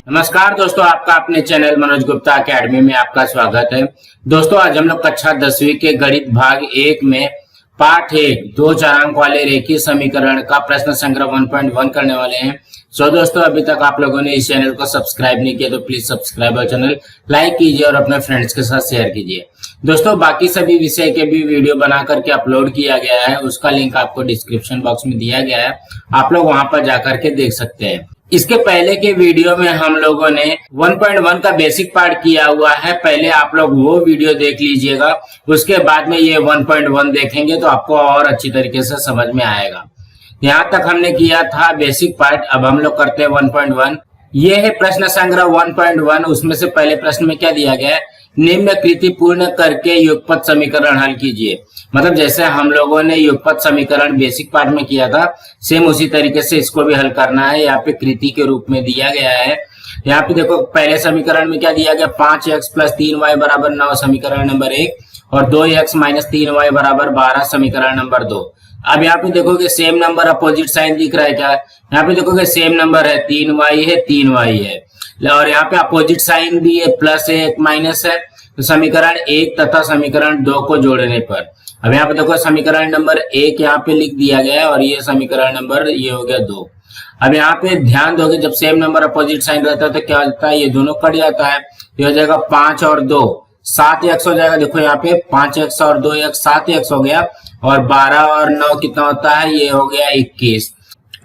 नमस्कार दोस्तों, आपका अपने चैनल मनोज गुप्ता एकेडमी में आपका स्वागत है। दोस्तों आज हम लोग कक्षा 10वीं के गणित भाग 1 में पाठ 1 दो चरांक वाले रेखीय समीकरण का प्रश्न संग्रह 1.1 करने वाले हैं। दोस्तों अभी तक आप लोगों ने इस चैनल को सब्सक्राइब नहीं किया तो प्लीज सब्सक्राइब और चैनल लाइक कीजिए और अपने फ्रेंड्स के साथ शेयर कीजिए। दोस्तों बाकी सभी विषय के भी वीडियो बना करके अपलोड किया गया है, उसका लिंक आपको डिस्क्रिप्शन बॉक्स में दिया गया है, आप लोग वहां पर जाकर के देख सकते हैं। इसके पहले के वीडियो में हम लोगों ने 1.1 का बेसिक पार्ट किया हुआ है, पहले आप लोग वो वीडियो देख लीजिएगा, उसके बाद में ये 1.1 देखेंगे तो आपको और अच्छी तरीके से समझ में आएगा। यहाँ तक हमने किया था बेसिक पार्ट, अब हम लोग करते हैं 1.1। ये है प्रश्न संग्रह 1.1। उसमें से पहले प्रश्न में क्या दिया गया है, निम्न कृति पूर्ण करके युगपत समीकरण हल कीजिए। मतलब जैसे हम लोगों ने युगपत समीकरण बेसिक पार्ट में किया था, सेम उसी तरीके से इसको भी हल करना है। यहाँ पे कृति के रूप में दिया गया है। यहाँ पे देखो पहले समीकरण में क्या दिया गया, 5x + 3y = 9 समीकरण नंबर 1 और 2x - 3y = 12 समीकरण नंबर 2। अब यहाँ पे देखोगे सेम नंबर अपोजिट साइन दिख रहा है क्या, यहाँ पे देखोगे सेम नंबर है, 3y है 3y है, और यहाँ पे अपोजिट साइन भी है, प्लस है एक माइनस है। तो समीकरण 1 तथा समीकरण 2 को जोड़ने पर अब यहाँ पे देखो समीकरण नंबर 1 यहाँ पे लिख दिया गया है और ये समीकरण नंबर ये हो गया 2। अब यहाँ पे ध्यान दोगे जब सेम नंबर अपोजिट साइन रहता है तो क्या होता है, ये दोनों कट जाता है, ये हो जाएगा 5 और 2 7x हो जाएगा। देखो यहाँ पे 5x और 2x 7x हो गया, और 12 और 9 कितना होता है, ये हो गया 21।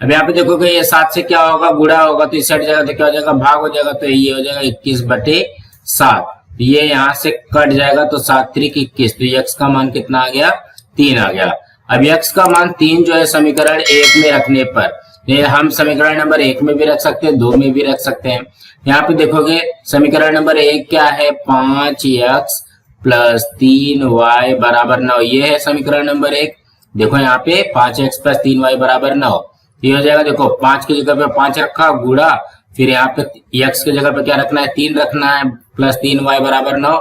अब यहाँ पे देखोगे ये 7 से क्या होगा, गुणा होगा तो इस साइड जाएगा तो क्या हो जाएगा, भाग हो जाएगा, तो ये हो जाएगा 21/7। ये यहाँ से कट जाएगा तो 7 × 21, तो x का मान कितना आ गया, 3 आ गया। अब x का मान 3 जो है समीकरण 1 में रखने पर, ये हम समीकरण नंबर 1 में भी रख सकते हैं, 2 में भी रख सकते हैं। यहाँ पे देखोगे समीकरण नंबर 1 क्या है, 5x + 3y = 9, ये है समीकरण नंबर 1। देखो यहाँ पे 5x + 3y = 9, ये हो जाएगा। देखो 5 की जगह पे 5 रखा, गुणा, फिर यहाँ पे x की जगह पे क्या रखना है, 3 रखना है, + 3y = 9,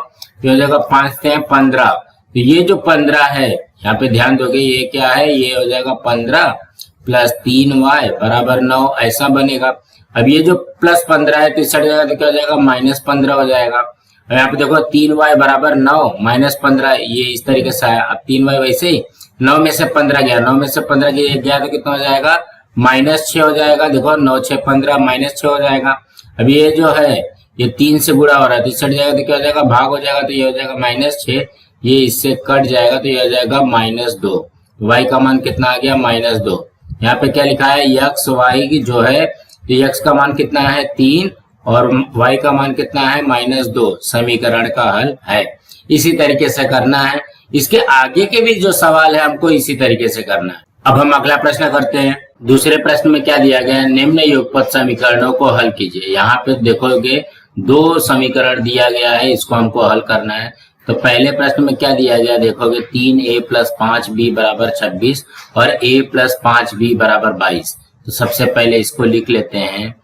ये हो जाएगा 5 से 15। तो ये जो 15 है यहाँ पे ध्यान दोगे, ये क्या है, ये हो जाएगा 15 + 3y = 9, ऐसा बनेगा। अब ये जो +15 है तो इस साइड जाएगा तो क्या हो जाएगा, -15 हो जाएगा। अब यहाँ पे देखो 3y = 9 - 15, ये इस तरीके से आया। अब 3y वैसे ही 9 में से 15 गया, 9 में से 15 गया तो कितना हो जाएगा, -6 हो जाएगा। देखो 9 × 6 = 15, -6 हो जाएगा। अब ये जो है ये 3 से गुणा हो रहा है तो इस साइड जाएगा तो क्या हो जाएगा, भाग हो जाएगा, तो ये हो जाएगा -6, ये इससे कट जाएगा तो ये हो जाएगा -2। y का मान कितना आ गया, -2। यहाँ पे क्या लिखा है, x y की जो है, तो x का मान कितना है 3 और y का मान कितना है -2, समीकरण का हल है। इसी तरीके से करना है। इसके आगे के भी जो सवाल है हमको इसी तरीके से करना है। अब हम अगला प्रश्न करते हैं। दूसरे प्रश्न में क्या दिया गया है, निम्न युगपत समीकरणों को हल कीजिए। यहाँ पे देखोगे 2 समीकरण दिया गया है, इसको हमको हल करना है। तो पहले प्रश्न में क्या दिया गया, देखोगे 3a + 5b = 26 और a + 5b = 22। तो सबसे पहले इसको लिख लेते हैं,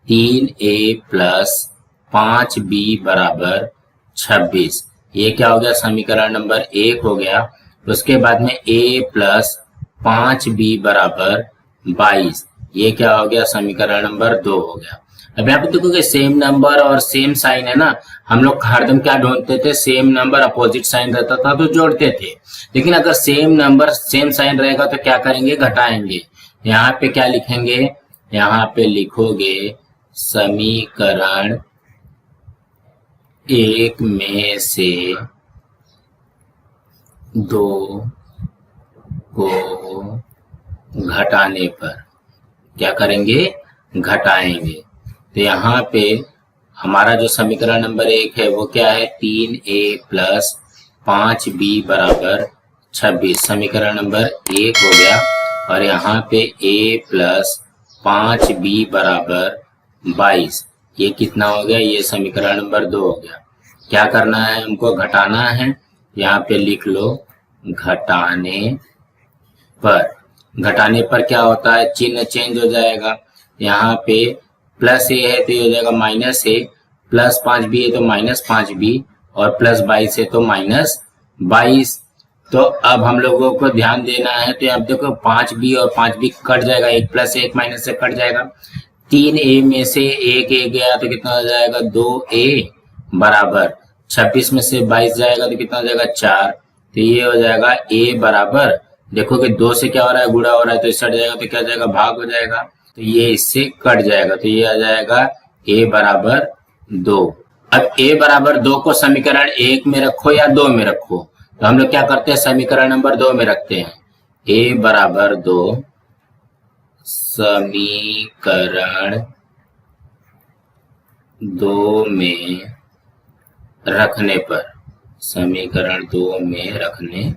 3a + 5b = 26। ये क्या हो गया, समीकरण नंबर 1 हो गया। उसके बाद में a + 5b = 22, ये क्या हो गया, समीकरण नंबर 2 हो गया। अब यहाँ पे देखोगे सेम नंबर और सेम साइन है ना, हम लोग हरदम क्या ढूंढते थे, सेम नंबर अपोजिट साइन रहता था तो जोड़ते थे। लेकिन अगर सेम नंबर सेम साइन रहेगा तो क्या करेंगे, घटाएंगे। यहाँ पे क्या लिखेंगे, यहाँ पे लिखोगे समीकरण 1 में से 2 को घटाने पर क्या करेंगे, घटाएंगे। तो यहाँ पे हमारा जो समीकरण नंबर 1 है वो क्या है, 3a + 5b = 26, समीकरण नंबर 1 हो गया। और यहाँ पे a + 5b = 22, ये कितना हो गया, ये समीकरण नंबर 2 हो गया। क्या करना है, हमको घटाना है। यहाँ पे लिख लो, घटाने पर क्या होता है, चिन्ह चेंज हो जाएगा। यहाँ पे +a है तो ये हो जाएगा -a, + 5b है तो -5b, और +22 है तो -22। तो अब हम लोगों को ध्यान देना है। तो अब देखो 5b और 5b कट जाएगा, 1 + 1 - से कट जाएगा। 3a में से एक ए गया तो कितना हो जाएगा 2a बराबर 26 में से 22 जाएगा तो कितना हो जाएगा 4। तो ये हो जाएगा a बराबर, देखो कि 2 से क्या हो रहा है गुणा हो रहा है तो इससे हट जाएगा तो क्या हो जाएगा भाग हो जाएगा, तो ये इससे कट जाएगा तो ये आ जाएगा a बराबर 2। अब a बराबर 2 को समीकरण 1 में रखो या 2 में रखो, तो हम लोग क्या करते हैं समीकरण नंबर 2 में रखते हैं। a बराबर 2 समीकरण 2 में रखने पर, समीकरण 2 में रखने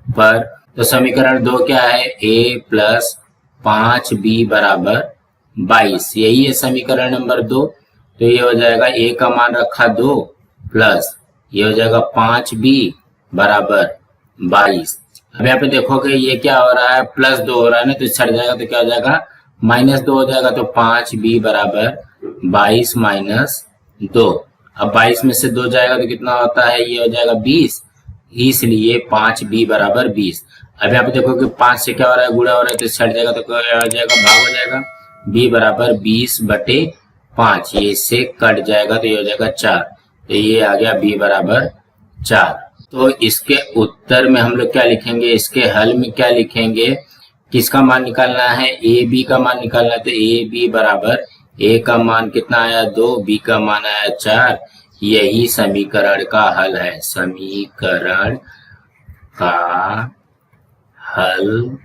पर, तो समीकरण 2 क्या है a प्लस 5b बराबर 22, यही है समीकरण नंबर 2। तो ये हो जाएगा a का मान रखा 2 प्लस ये हो जाएगा 5b बराबर 22। अब यहाँ पे देखोगे ये क्या हो रहा है प्लस 2 हो रहा है ना, तो छट जाएगा तो क्या हो जाएगा -2 हो जाएगा, तो 5b बराबर 22 माइनस 2। अब 22 में से 2 जाएगा तो कितना होता है, ये हो जाएगा 20, इसलिए 5b बराबर 20। अब यहाँ पे देखो कि 5 से क्या हो रहा है गुणा हो रहा है तो छट जाएगा तो क्या हो जाएगा भाग हो जाएगा, b बराबर 20/5, ये इससे कट जाएगा तो ये हो जाएगा 4, तो ये आ गया b बराबर 4। तो इसके उत्तर में हम लोग क्या लिखेंगे, इसके हल में क्या लिखेंगे, किसका मान निकालना है ए बी का मान निकालना है, तो ए बी बराबर ए का मान कितना आया 2, बी का मान आया 4, यही समीकरण का हल है, समीकरण का हल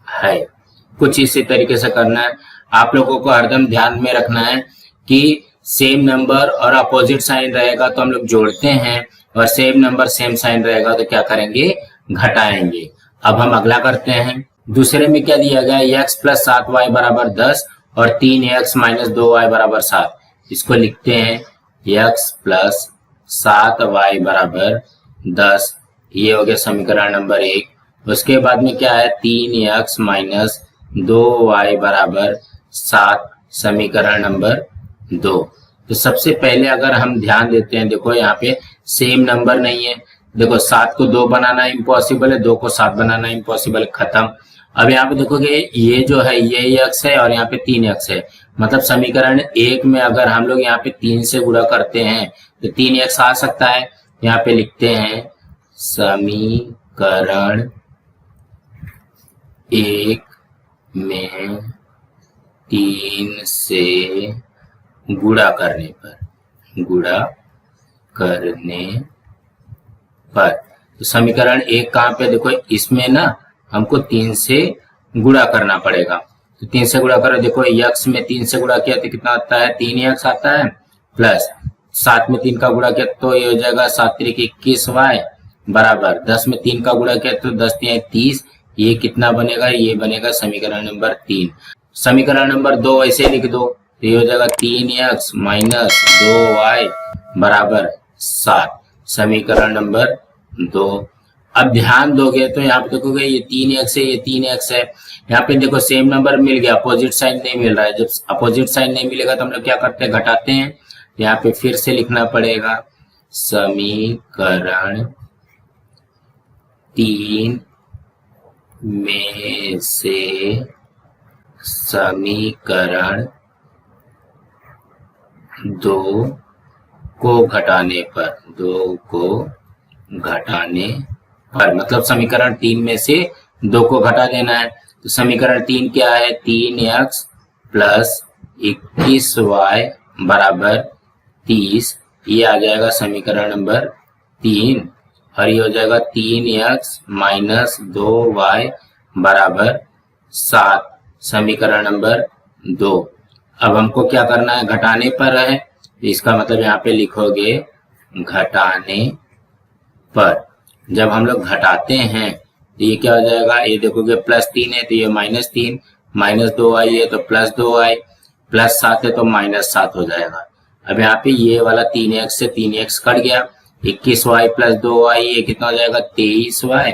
है। कुछ इसी तरीके से करना है। आप लोगों को हरदम ध्यान में रखना है कि सेम नंबर और अपोजिट साइन रहेगा तो हम लोग जोड़ते हैं, और सेम नंबर सेम साइन रहेगा तो क्या करेंगे घटाएंगे। अब हम अगला करते हैं। दूसरे में क्या दिया गया x प्लस 7y बराबर 10 और 3x माइनस 2y बराबर 7। इसको लिखते हैं x प्लस 7y बराबर 10, ये हो गया समीकरण नंबर 1। उसके बाद में क्या है 3x माइनस 2y बराबर 7, समीकरण नंबर 2। तो सबसे पहले अगर हम ध्यान देते हैं, देखो यहाँ पे सेम नंबर नहीं है, देखो 7 को 2 बनाना इम्पॉसिबल है, 2 को 7 बनाना इम्पॉसिबल, खत्म। अब यहाँ पे देखोगे ये जो है ये x है और यहाँ पे 3x है, मतलब समीकरण 1 में अगर हम लोग यहाँ पे 3 से गुणा करते हैं तो 3x आ सकता है। यहाँ पे लिखते हैं समीकरण 1 में 3 से गुणा करने पर, तो समीकरण 1 कहाँ पे, देखो इसमें ना हमको 3 से गुणा करना पड़ेगा, तो 3 से गुणा करो, देखो x में 3 से गुणा किया तो कितना आता है 3x आता है, प्लस 7 में 3 का गुणा किया तो ये हो जाएगा 7 × 21y बराबर 10 में 3 का गुणा किया तो 10 × 30, ये कितना बनेगा, ये बनेगा समीकरण नंबर 3। समीकरण नंबर 2 ऐसे लिख दो, तो ये हो जाएगा 3x माइनस 2y बराबर 7, समीकरण नंबर 2। अब ध्यान दोगे तो यहाँ पे देखोगे ये 3x है, ये 3x है, यहाँ पे देखो सेम नंबर मिल गया, अपोजिट साइन नहीं मिल रहा है। जब अपोजिट साइन नहीं मिलेगा तो हम लोग क्या करते हैं घटाते हैं, यहाँ पे फिर से लिखना पड़ेगा समीकरण 3 में से समीकरण 2 को घटाने पर, मतलब समीकरण 3 में से 2 को घटा देना है। तो समीकरण 3 क्या है 3x प्लस 21y बराबर 30, ये आ जाएगा समीकरण नंबर 3, और ये हो जाएगा 3x माइनस 2y बराबर 7, समीकरण नंबर 2। अब हमको क्या करना है घटाने पर है, इसका मतलब यहाँ पे लिखोगे घटाने पर। जब हम लोग घटाते हैं तो ये क्या हो जाएगा, ये देखोगे +3 है तो ये -3, -2y है तो +2y, +7 है तो -7 हो जाएगा। अब यहाँ पे ये वाला 3x से 3x कट गया, 21y + 2y ये कितना हो जाएगा 23y,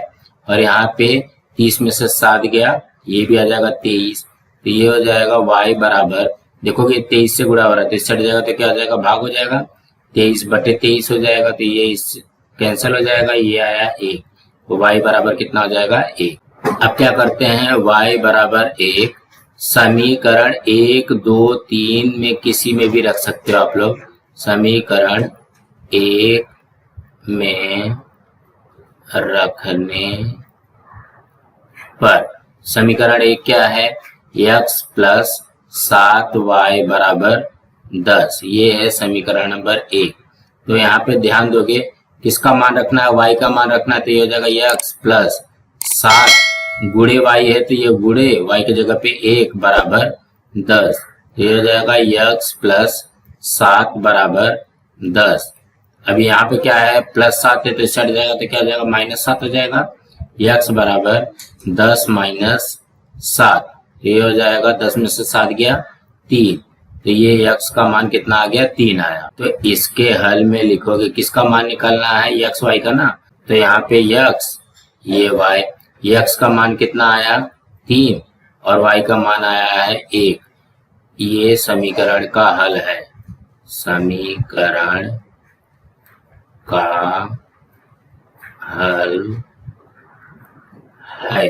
और यहाँ पे 30 में से 7 गया, ये भी आ जाएगा 23, तो ये हो जाएगा y बराबर, देखोगे 23 से गुणा हो रहा है तो इससे हट जाएगा तो क्या हो जाएगा भाग हो जाएगा, 23/23 हो जाएगा, तो ये इस कैंसिल हो जाएगा, ये आया 1, तो y बराबर कितना हो जाएगा 1। अब क्या करते हैं y बराबर 1 समीकरण 1, 2, 3 में किसी में भी रख सकते हो आप लोग। समीकरण 1 में रखने पर समीकरण 1 क्या है? x प्लस 7y बराबर 10। ये है समीकरण नंबर 1। तो यहाँ पे ध्यान दोगे किसका मान रखना है? y का मान रखना है। तो ये हो जाएगा x प्लस 7 गुणे y है, तो ये गुणे y की जगह पे 1 बराबर 10। तो ये हो जाएगा x प्लस 7 बराबर 10। अभी यहाँ पे क्या है? प्लस 7 है तो इससे हट जाएगा, तो क्या हो जाएगा? -7 हो जाएगा। x बराबर 10 माइनस 7, ये हो जाएगा 10 में से 7 गया 3। तो ये x का मान कितना आ गया? 3 आया। तो इसके हल में लिखोगे किसका मान निकालना है? x y का ना। तो यहाँ पे x, ये y, x का मान कितना आया? 3 और y का मान आया है 1। ये समीकरण का हल है। समीकरण का हल है।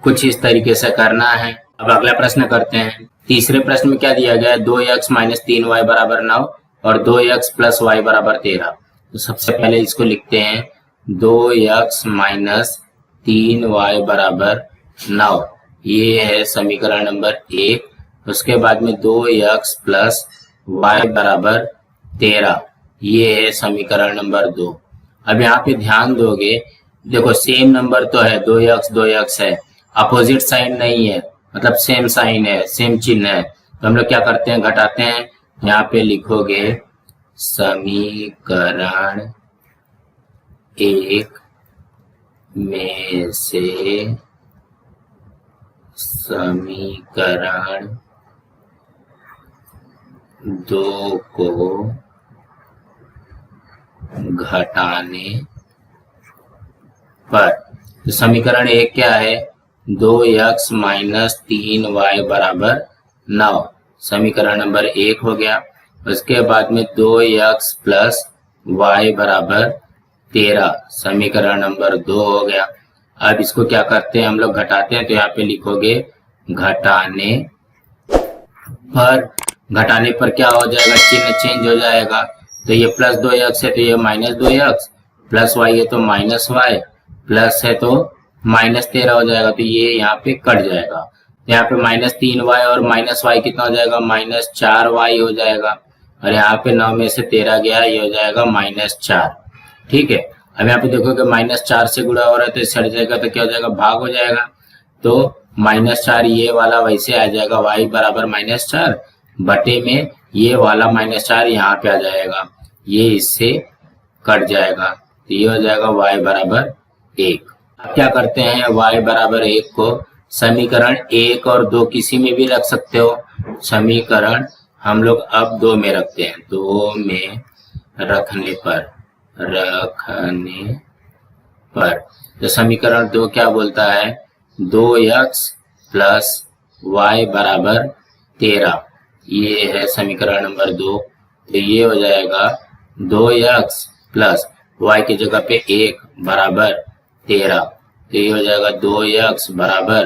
कुछ इस तरीके से करना है। अब अगला प्रश्न करते हैं। तीसरे प्रश्न में क्या दिया गया है? 2x माइनस 3y बराबर 9 और 2x प्लस y बराबर 13। तो सबसे पहले इसको लिखते हैं 2x माइनस 3y बराबर 9। ये है समीकरण नंबर 1। उसके बाद में 2x प्लस y बराबर 13। ये है समीकरण नंबर 2। अब यहाँ पे ध्यान दोगे, देखो सेम नंबर तो है, 2x है, अपोजिट साइन नहीं है, मतलब सेम साइन है, सेम चिन्ह है। तो हम लोग क्या करते हैं? घटाते हैं। यहाँ पे लिखोगे समीकरण 1 में से समीकरण 2 को घटाने पर। तो समीकरण 1 क्या है? 2x माइनस 3y बराबर 9। समीकरण नंबर 1 हो गया। उसके बाद में 2x प्लस y बराबर 13। समीकरण नंबर 2 हो गया। अब इसको क्या करते हैं? हम लोग घटाते हैं। तो यहाँ पे लिखोगे घटाने पर। घटाने पर क्या हो जाएगा? चिन्ह चेंज हो जाएगा। तो ये प्लस 2x है तो ये माइनस 2x, प्लस y है तो माइनस y, प्लस है तो माइनस 13 हो जाएगा। तो ये यहाँ पे कट जाएगा। तो यहाँ पे माइनस 3y और माइनस y कितना हो जाएगा? माइनस 4y हो जाएगा। और यहाँ पे 9 में से 13 गया, ये हो जाएगा -4। ठीक है। अब यहाँ पे देखो कि -4 से गुणा हो रहा है तो इससे हट जाएगा, तो क्या हो जाएगा? भाग हो जाएगा। तो -4 ये वाला वैसे आ जाएगा, y बराबर -4 बटे में ये वाला -4 यहाँ पे आ जाएगा, ये इससे कट जाएगा। तो ये हो जाएगा y बराबर 1। अब क्या करते हैं? y बराबर 1 को समीकरण 1 और 2 किसी में भी रख सकते हो। समीकरण हम लोग अब 2 में रखते हैं। 2 में रखने पर तो समीकरण 2 क्या बोलता है? 2x प्लस y बराबर 13। ये है समीकरण नंबर 2। तो ये हो जाएगा 2x प्लस y की जगह पे 1 बराबर 13। तो ये हो जाएगा 2x बराबर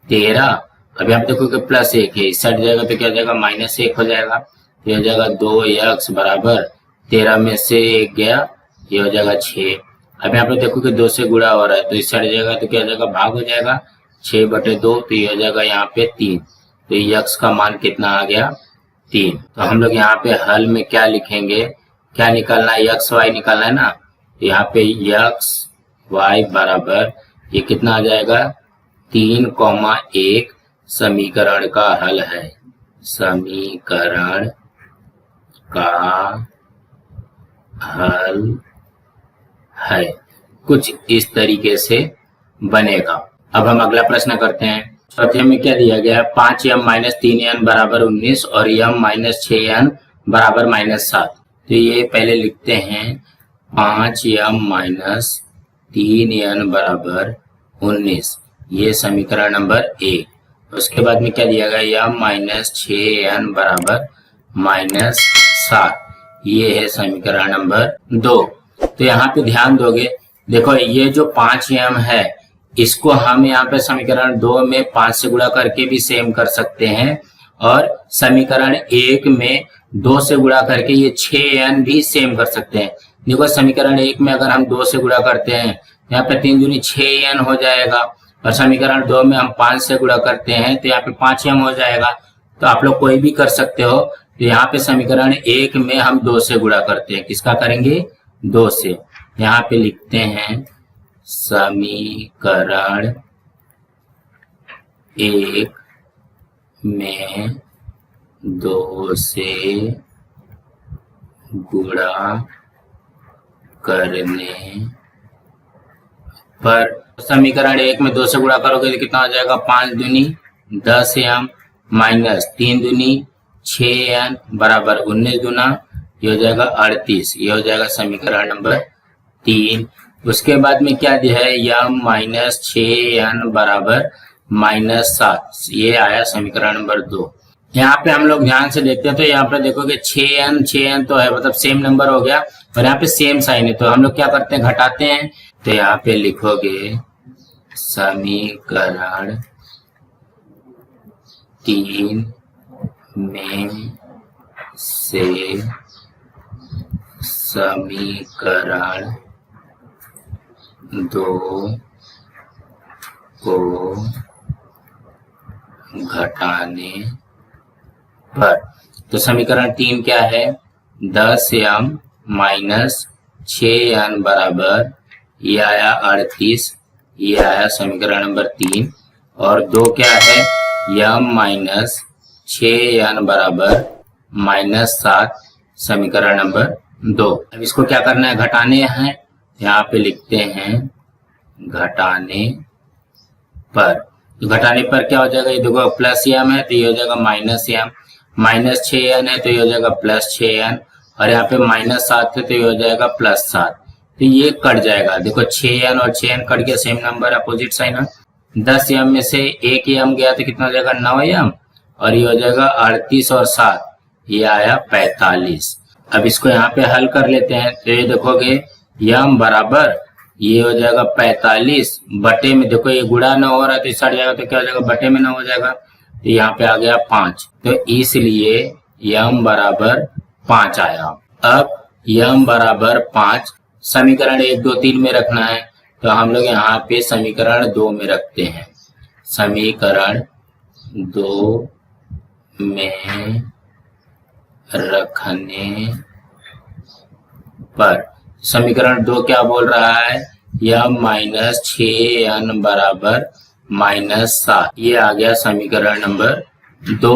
13। अब यहाँ पे देखो कि प्लस 1 है, इस साइड जाएगा तो क्या हो जाएगा? -1 हो जाएगा। तो ये हो जाएगा 2x बराबर 13 में से 1 गया, ये हो जाएगा 6। अब यहाँ पे देखो कि 2 से गुणा हो रहा है तो इस साइड जाएगा तो क्या हो जाएगा? भाग हो जाएगा, 6/2। तो ये हो जाएगा यहाँ पे 3। तो x का मान कितना आ गया? 3। तो हम लोग यहाँ पे हल में क्या लिखेंगे? क्या निकालना है? x y निकालना है ना। तो यहाँ पे x y बराबर ये कितना आ जाएगा? 3,1 समीकरण का हल है। समीकरण का हल है। कुछ इस तरीके से बनेगा। अब हम अगला प्रश्न करते हैं। चौथे में क्या दिया गया है? 5m माइनस 3n बराबर 19 और m माइनस 6n बराबर -7। तो ये पहले लिखते हैं 5m माइनस 3n बराबर 19। ये समीकरण नंबर 1। उसके बाद में क्या दिया गया? m माइनस 6n बराबर -7। ये है समीकरण नंबर 2। तो यहाँ पे ध्यान दोगे, देखो ये जो 5m है इसको हम यहाँ पे समीकरण 2 में 5 से गुणा करके भी सेम कर सकते हैं और समीकरण 1 में 2 से गुणा करके ये 6n भी सेम कर सकते हैं। देखो समीकरण 1 में अगर हम 2 से गुणा करते हैं यहाँ पे 3 दूनी 6n हो जाएगा और समीकरण 2 में हम 5 से गुणा करते हैं तो यहाँ पे 5m हो जाएगा। तो आप लोग कोई भी कर सकते हो। तो यहाँ पे समीकरण 1 में हम 2 से गुणा करते हैं, किसका करेंगे 2 से। यहाँ पे लिखते हैं समीकरण 1 में 2 से गुणा करने पर समीकरण 1 में 2 से गुणा करोगे तो कितना हो जाएगा 5 दूनी 10m माइनस 3 दूनी 6n बराबर 19 दूना ये हो जाएगा 38। ये हो जाएगा समीकरण नंबर 3। उसके बाद में क्या दिया है m माइनस 6n बराबर -7। ये आया समीकरण नंबर 2। यहाँ पे हम लोग ध्यान से देखते हैं तो यहाँ पे देखोगे 6n तो है मतलब सेम नंबर हो गया और यहाँ पे सेम साइन है तो हम लोग क्या करते हैं घटाते हैं। तो यहाँ पे लिखोगे समीकरण 3 में से समीकरण 2 को घटाने पर। तो समीकरण 3 क्या है 10m माइनस 6n बराबर ये आया 38। ये आया समीकरण नंबर 3 और 2 क्या है m माइनस 6n बराबर -7 समीकरण नंबर 2। अब इसको क्या करना है घटाने हैं। यहाँ पे लिखते हैं घटाने पर। तो घटाने पर क्या हो जाएगा ये देखो प्लस m है तो ये हो जाएगा -m माइनस 6n है तो ये हो जाएगा +6n और यहाँ पे -7 है तो ये हो जाएगा +7। तो ये कट जाएगा देखो 6n और 6n कट गया सेम नंबर अपोजिट साइन है। 10m में से 1 m गया तो कितना हो जाएगा 9m और ये हो जाएगा 38 और 7 ये आया 45। अब इसको यहाँ पे हल कर लेते हैं तो ये देखोगे m बराबर ये हो जाएगा 45 बटे में देखो ये गुणा 9 हो रहा है तो इस जाएगा तो क्या हो जाएगा बटे में 9 हो जाएगा। तो यहाँ पे आ गया 5 तो इसलिए m बराबर 5 आया। अब m बराबर 5 समीकरण 1 2 3 में रखना है तो हम लोग यहाँ पे समीकरण 2 में रखते हैं। समीकरण 2 में रखने पर समीकरण 2 क्या बोल रहा है m माइनस 6n बराबर -7। ये आ गया समीकरण नंबर 2।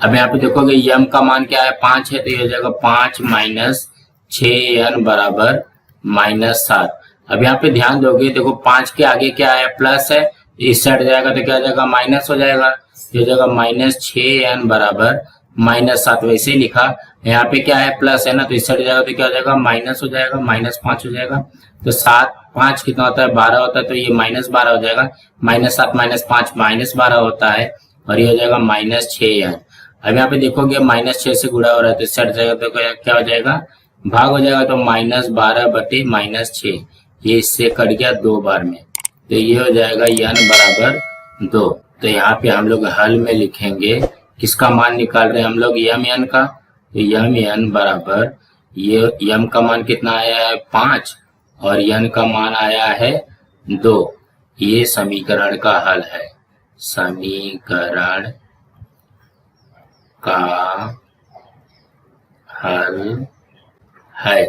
अब यहाँ पे देखोगे m का मान क्या है 5 है तो ये हो जाएगा 5 माइनस 6n बराबर -7। अब यहाँ पे ध्यान दोगे देखो 5 के आगे क्या है प्लस है इस साइड जाएगा तो क्या हो जाएगा माइनस हो जाएगा। ये हो जाएगा -6n बराबर -7 वैसे ही लिखा। यहाँ पे क्या है प्लस है ना तो इस साइड जाएगा तो क्या हो जाएगा माइनस हो जाएगा -5 हो जाएगा। तो 7 5 कितना होता है 12 होता है तो ये -12 हो जाएगा। -7 -5 -12 होता है और ये हो जाएगा -6n। अब यहाँ पे देखोगे -6 से गुणा हो रहा है तो इस साइड जाएगा तो क्या हो जाएगा भाग हो जाएगा तो -12 बटे -6 ये इससे कट गया 2 बार में तो ये हो जाएगा n बराबर 2। तो यहाँ पे हम लोग हल में लिखेंगे किसका मान निकाल रहे हैं हम लोग n का। तो n बराबर ये m का मान कितना आया है 5 और n का मान आया है 2। ये समीकरण का हल है। समीकरण का हल है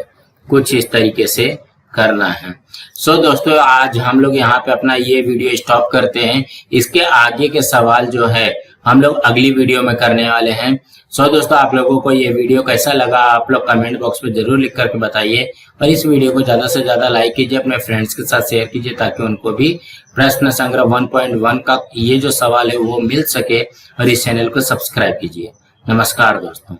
कुछ इस तरीके से करना है। सो दोस्तों आज हम लोग यहाँ पे अपना ये वीडियो स्टॉप करते हैं। इसके आगे के सवाल जो है हम लोग अगली वीडियो में करने वाले हैं। सो दोस्तों आप लोगों को ये वीडियो कैसा लगा आप लोग कमेंट बॉक्स में जरूर लिख करके बताइए और इस वीडियो को ज्यादा से ज्यादा लाइक कीजिए, अपने फ्रेंड्स के साथ शेयर कीजिए ताकि उनको भी प्रश्न संग्रह 1.1 का ये जो सवाल है वो मिल सके और इस चैनल को सब्सक्राइब कीजिए। नमस्कार दोस्तों।